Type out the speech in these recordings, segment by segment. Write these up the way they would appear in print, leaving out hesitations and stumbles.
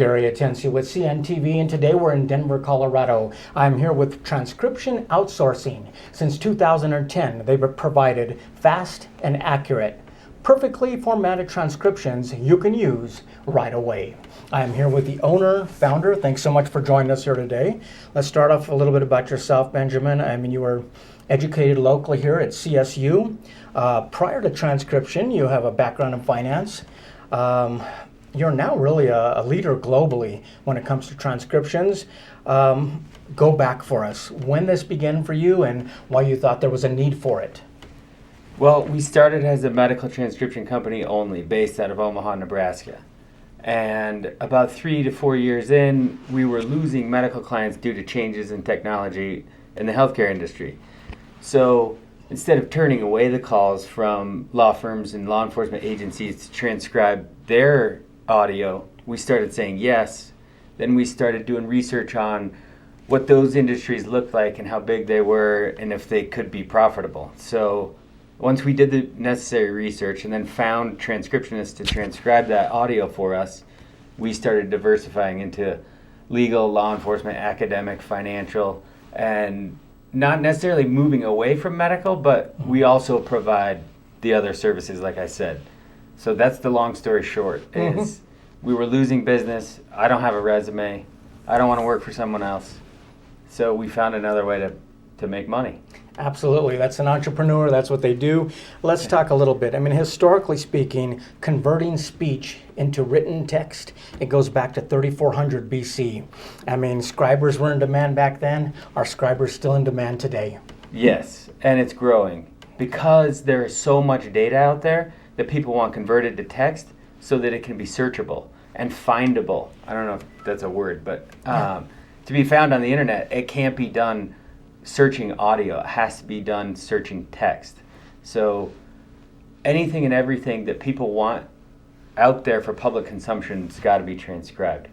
Gary Atencio with CNTV, and today we're in Denver, Colorado. I'm here with Transcription Outsourcing. Since 2010, they've provided fast and accurate, perfectly formatted transcriptions you can use right away. I'm here with the owner, founder. Thanks so much for joining us here today. Let's start off a little bit about yourself, Benjamin. I mean, you were educated locally here at CSU. Prior to transcription, you have a background in finance. You're now really a leader globally when it comes to transcriptions. Go back for us. When this began for you and why you thought there was a need for it. Well, we started as a medical transcription company only, based out of Omaha, Nebraska. And about 3 to 4 years in, we were losing medical clients due to changes in technology in the healthcare industry. So instead of turning away the calls from law firms and law enforcement agencies to transcribe their audio, we started saying yes. Then we started doing research on what those industries looked like and how big they were and if they could be profitable. So once we did the necessary research and then found transcriptionists to transcribe that audio for us, we started diversifying into legal, law enforcement, academic, financial, and not necessarily moving away from medical, but we also provide the other services, like I said. So that's the long story short, is we were losing business. I don't have a resume. I don't want to work for someone else. So we found another way to make money. Absolutely. That's an entrepreneur. That's what they do. Let's talk a little bit. I mean, historically speaking, converting speech into written text, it goes back to 3400 BC. I mean, scribers were in demand back then. Are scribers still in demand today? Yes, and it's growing because there is so much data out there that people want converted to text so that it can be searchable and findable. I don't know if that's a word, but to be found on the internet, it can't be done searching audio. It has to be done searching text. So anything and everything that people want out there for public consumption has got to be transcribed.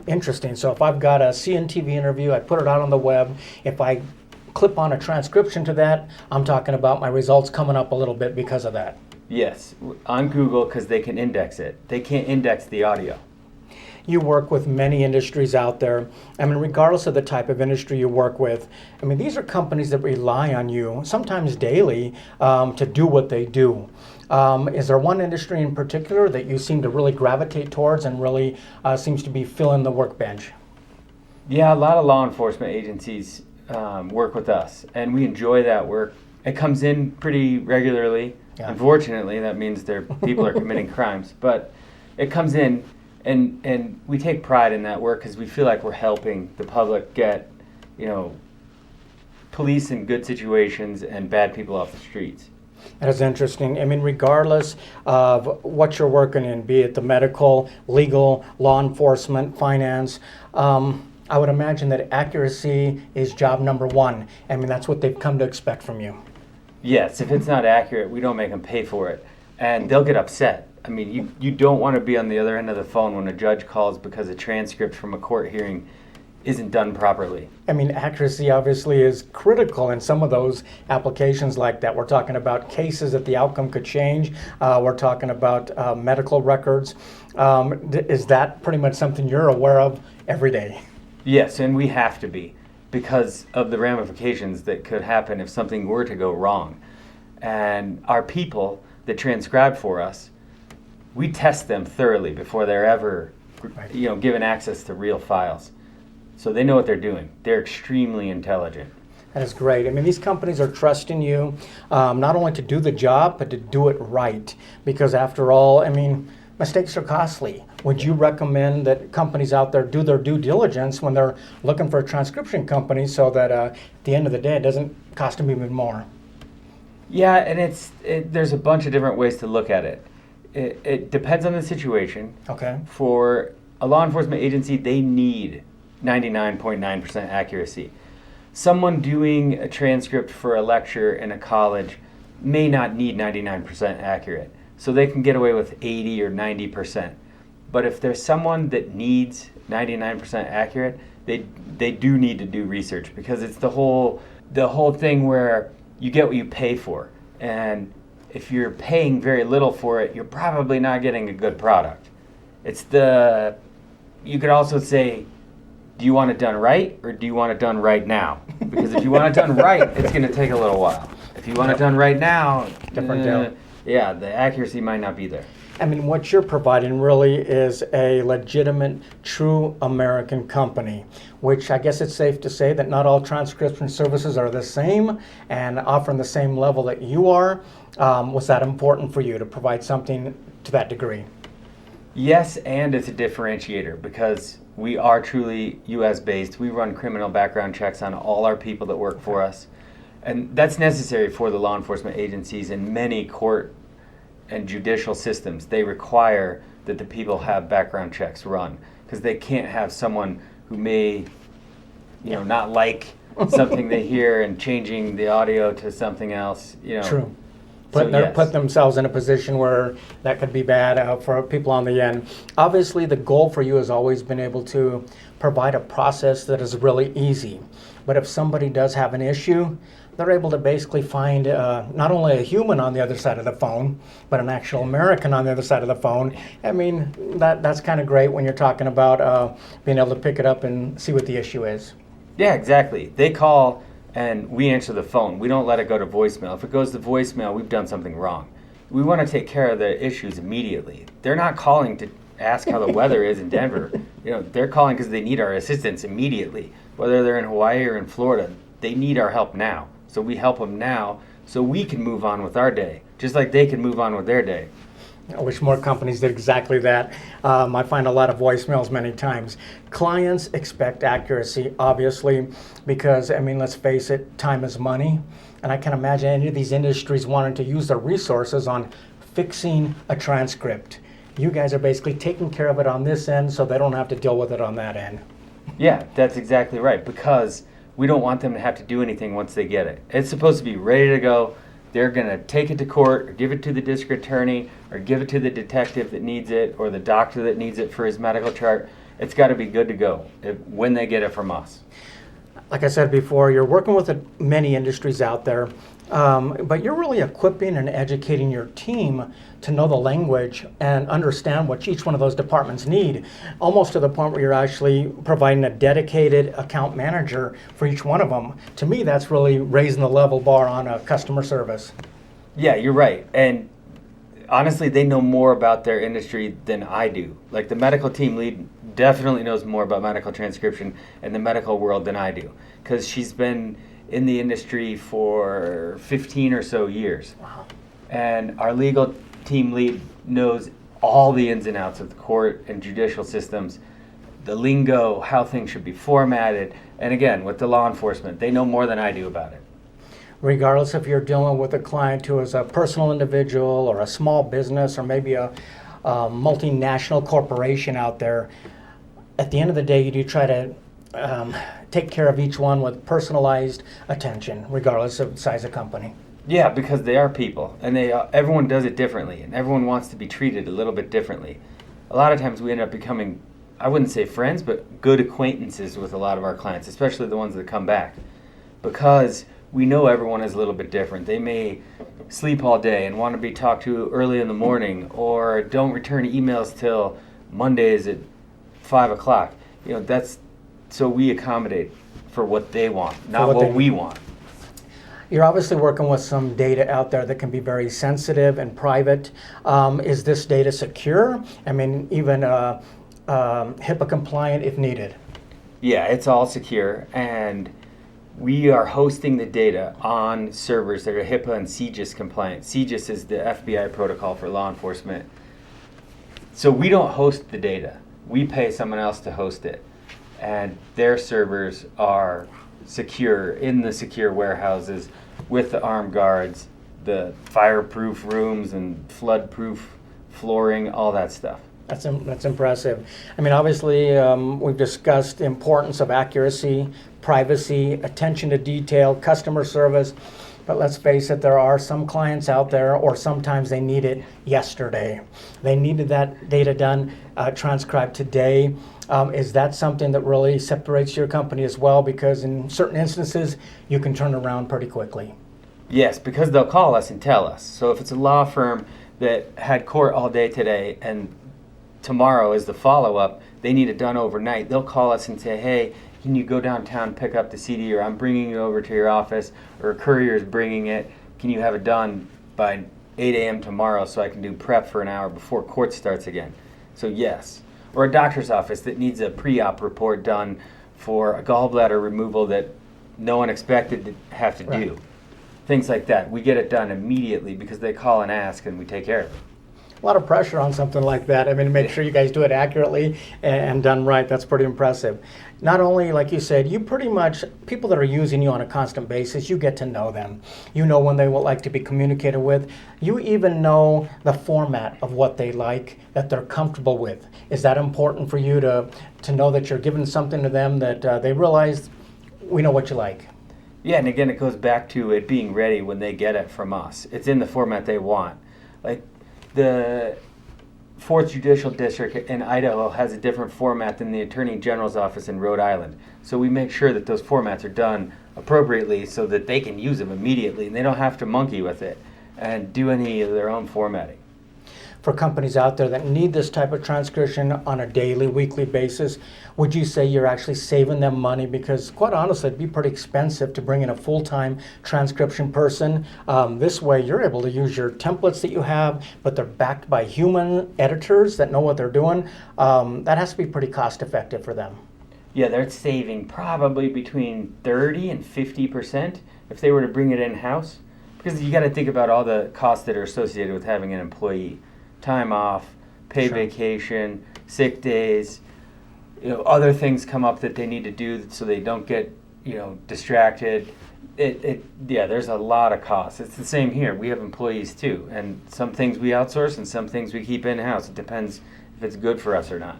Interesting. So if I've got a CNTV interview, I put it out on the web. If I clip on a transcription to that, I'm talking about my results coming up a little bit because of that. Yes, on Google, because they can index it. They can't index the audio. You work with many industries out there. I mean, regardless of the type of industry you work with, I mean, these are companies that rely on you, sometimes daily, to do what they do. Is there one industry in particular that you seem to really gravitate towards and really seems to be filling the workbench? Yeah, a lot of law enforcement agencies work with us, and we enjoy that work. It comes in pretty regularly. Yeah. Unfortunately, that means people are committing crimes, but it comes in. And we take pride in that work because we feel like we're helping the public get, police in good situations and bad people off the streets. That is interesting. I mean, regardless of what you're working in, be it the medical, legal, law enforcement, finance, I would imagine that accuracy is job number one. I mean, that's what they've come to expect from you. Yes, if it's not accurate, we don't make them pay for it. And they'll get upset. I mean, you don't want to be on the other end of the phone when a judge calls because a transcript from a court hearing isn't done properly. I mean, accuracy obviously is critical in some of those applications like that. We're talking about cases that the outcome could change. We're talking about medical records. Is that pretty much something you're aware of every day? Yes, and we have to be because of the ramifications that could happen if something were to go wrong. And our people that transcribe for us, we test them thoroughly before they're ever, given access to real files. So they know what they're doing. They're extremely intelligent. That is great. I mean, these companies are trusting you not only to do the job, but to do it right. Because after all, I mean, mistakes are costly. Would you recommend that companies out there do their due diligence when they're looking for a transcription company so that at the end of the day, it doesn't cost them even more? Yeah, and there's a bunch of different ways to look at it. It depends on the situation. Okay. For a law enforcement agency, they need 99.9% accuracy. Someone doing a transcript for a lecture in a college may not need 99% accurate. So they can get away with 80 or 90%. But if there's someone that needs 99% accurate, they do need to do research because it's the whole thing where you get what you pay for. And if you're paying very little for it, you're probably not getting a good product. It's the you could also say, do you want it done right or do you want it done right now? Because if you want it done right, it's going to take a little while. If you want it done right now, Different deal. Yeah, the accuracy might not be there. I mean, what you're providing really is a legitimate, true American company, which I guess it's safe to say that not all transcription services are the same and offering the same level that you are. Was that important for you to provide something to that degree? Yes, and it's a differentiator because we are truly U.S. based. We run criminal background checks on all our people that work for us. And that's necessary for the law enforcement agencies and many court and judicial systems. They require that the people have background checks run because they can't have someone who may, not like something they hear and changing the audio to something else. True. Yes. Put themselves in a position where that could be bad for people on the end. Obviously, the goal for you has always been able to provide a process that is really easy. But if somebody does have an issue, they're able to basically find not only a human on the other side of the phone, but an actual American on the other side of the phone. I mean, that's kind of great when you're talking about being able to pick it up and see what the issue is. Yeah, exactly. They call and we answer the phone. We don't let it go to voicemail. If it goes to voicemail, we've done something wrong. We want to take care of the issues immediately. They're not calling to ask how the weather is in Denver. They're calling because they need our assistance immediately. Whether they're in Hawaii or in Florida, they need our help now. So we help them now so we can move on with our day, just like they can move on with their day. I wish more companies did exactly that. I find a lot of voicemails many times. Clients expect accuracy, obviously, because, let's face it, time is money. And I can imagine any of these industries wanting to use their resources on fixing a transcript. You guys are basically taking care of it on this end so they don't have to deal with it on that end. Yeah, that's exactly right, because we don't want them to have to do anything once they get it. It's supposed to be ready to go. They're going to take it to court or give it to the district attorney or give it to the detective that needs it or the doctor that needs it for his medical chart. It's got to be good to go when they get it from us. Like I said before, you're working with many industries out there, but you're really equipping and educating your team to know the language and understand what each one of those departments need, almost to the point where you're actually providing a dedicated account manager for each one of them. To me, that's really raising the level bar on customer service. Yeah, you're right. And honestly, they know more about their industry than I do. Like the medical team lead definitely knows more about medical transcription and the medical world than I do, because she's been in the industry for 15 or so years. Wow. And our legal team lead knows all the ins and outs of the court and judicial systems, the lingo, how things should be formatted. And again, with the law enforcement, they know more than I do about it. Regardless if you're dealing with a client who is a personal individual or a small business or maybe a multinational corporation out there, at the end of the day, you do try to take care of each one with personalized attention, regardless of the size of company. Yeah, because they are people, and everyone does it differently, and everyone wants to be treated a little bit differently. A lot of times we end up becoming, I wouldn't say friends, but good acquaintances with a lot of our clients, especially the ones that come back, because we know everyone is a little bit different. They may sleep all day and want to be talked to early in the morning, or don't return emails till Mondays at 5 o'clock. That's so we accommodate for what they want, not what we want. You're obviously working with some data out there that can be very sensitive and private. Is this data secure? Even HIPAA compliant if needed? Yeah, it's all secure, and we are hosting the data on servers that are HIPAA and CJIS compliant. CJIS is the FBI protocol for law enforcement. So we don't host the data. We pay someone else to host it. And their servers are secure in the secure warehouses with the armed guards, the fireproof rooms and flood-proof flooring, all that stuff. That's impressive. Obviously, we've discussed the importance of accuracy, privacy, attention to detail, customer service. But let's face it, there are some clients out there, or sometimes they need it yesterday. They needed that data done, transcribed today. Is that something that really separates your company as well? Because in certain instances, you can turn around pretty quickly. Yes, because they'll call us and tell us. So if it's a law firm that had court all day today and tomorrow is the follow-up, they need it done overnight, they'll call us and say, hey, can you go downtown and pick up the CD, or I'm bringing it over to your office, or a courier is bringing it, can you have it done by 8 a.m. tomorrow so I can do prep for an hour before court starts again? So yes. Or a doctor's office that needs a pre-op report done for a gallbladder removal that no one expected to have to do. Things like that. We get it done immediately because they call and ask, and we take care of it. A lot of pressure on something like that. I mean, to make sure you guys do it accurately and done right. That's pretty impressive. Not only, like you said, you pretty much, people that are using you on a constant basis, you get to know them. You know when they would like to be communicated with. You even know the format of what they like, that they're comfortable with. Is that important for you to know that you're giving something to them that they realize, we know what you like? Yeah, and again, it goes back to it being ready when they get it from us. It's in the format they want. Like, the 4th Judicial District in Idaho has a different format than the Attorney General's office in Rhode Island. So we make sure that those formats are done appropriately so that they can use them immediately and they don't have to monkey with it and do any of their own formatting. For companies out there that need this type of transcription on a daily, weekly basis, would you say you're actually saving them money? Because quite honestly, it'd be pretty expensive to bring in a full-time transcription person. This way, you're able to use your templates that you have, but they're backed by human editors that know what they're doing. That has to be pretty cost-effective for them. Yeah, they're saving probably between 30 and 50% if they were to bring it in-house. Because you got to think about all the costs that are associated with having an employee. Time off, paid vacation, sick days, other things come up that they need to do so they don't get, distracted. There's a lot of costs. It's the same here. We have employees too, and some things we outsource and some things we keep in-house. It depends if it's good for us or not.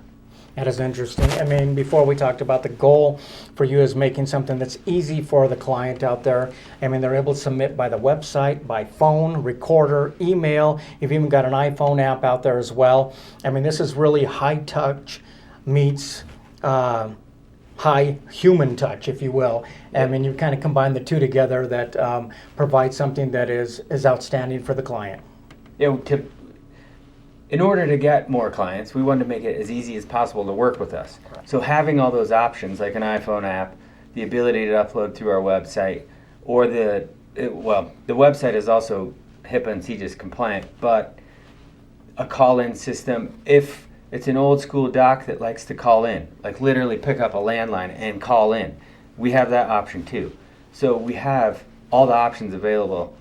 That is interesting. I mean, before we talked about the goal for you is making something that's easy for the client out there. I mean, they're able to submit by the website, by phone, recorder, email. You've even got an iPhone app out there as well. I mean, this is really high touch meets high human touch, if you will. I mean, you kind of combine the two together that provide something that is outstanding for the client. In order to get more clients, we wanted to make it as easy as possible to work with us. So having all those options, like an iPhone app, the ability to upload through our website, or the website is also HIPAA and CJIS compliant, but a call-in system, if it's an old school doc that likes to call in, like literally pick up a landline and call in, we have that option too. So we have all the options available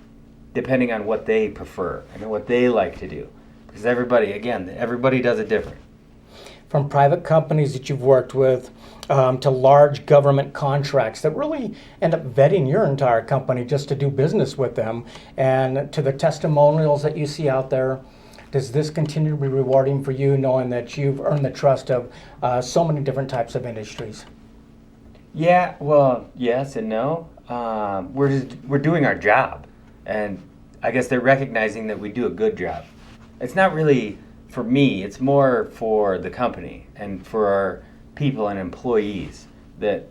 depending on what they prefer and what they like to do. Because everybody does it different. From private companies that you've worked with to large government contracts that really end up vetting your entire company just to do business with them, and to the testimonials that you see out there, does this continue to be rewarding for you, knowing that you've earned the trust of so many different types of industries? Yeah, well, yes and no. We're doing our job, and I guess they're recognizing that we do a good job. It's not really for me, it's more for the company and for our people and employees that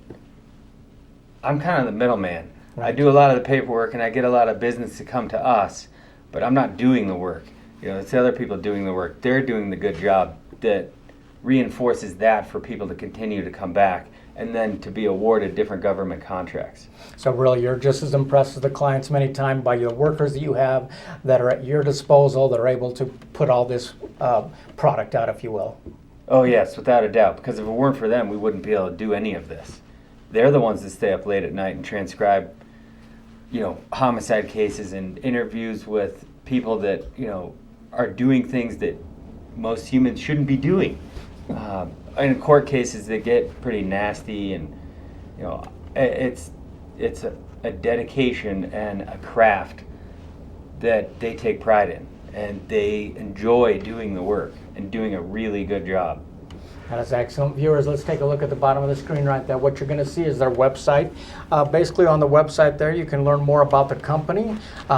I'm kind of the middleman. Right. I do a lot of the paperwork and I get a lot of business to come to us, but I'm not doing the work. It's the other people doing the work. They're doing the good job that reinforces that for people to continue to come back and then to be awarded different government contracts. So really, you're just as impressed as the clients many times by your workers that you have that are at your disposal, that are able to put all this product out, if you will. Oh yes, without a doubt, because if it weren't for them, we wouldn't be able to do any of this. They're the ones that stay up late at night and transcribe, homicide cases and interviews with people that, are doing things that most humans shouldn't be doing. In court cases, they get pretty nasty, and it's a dedication and a craft that they take pride in, and they enjoy doing the work and doing a really good job. That is excellent. Viewers, let's take a look at the bottom of the screen right there. What you're going to see is their website. Basically on the website there, you can learn more about the company,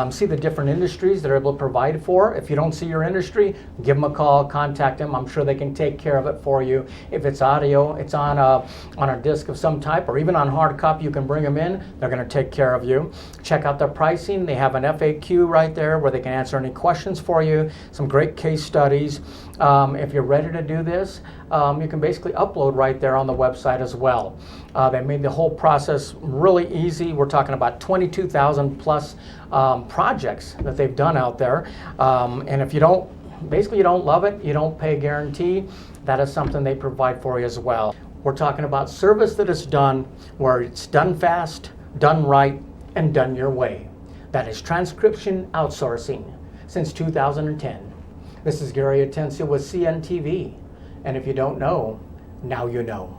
see the different industries they're able to provide for. If you don't see your industry, give them a call, contact them. I'm sure they can take care of it for you. If it's audio, it's on a disc of some type, or even on hard copy, you can bring them in. They're going to take care of you. Check out their pricing. They have an FAQ right there where they can answer any questions for you. Some great case studies. If you're ready to do this, you can basically upload right there on the website as well. They made the whole process really easy. We're talking about 22,000 plus projects that they've done out there. And if you don't, basically you don't love it, you don't pay a guarantee, that is something they provide for you as well. We're talking about service that is done where it's done fast, done right, and done your way. That is Transcription Outsourcing since 2010. This is Gary Atencio with CNTV. And if you don't know, now you know.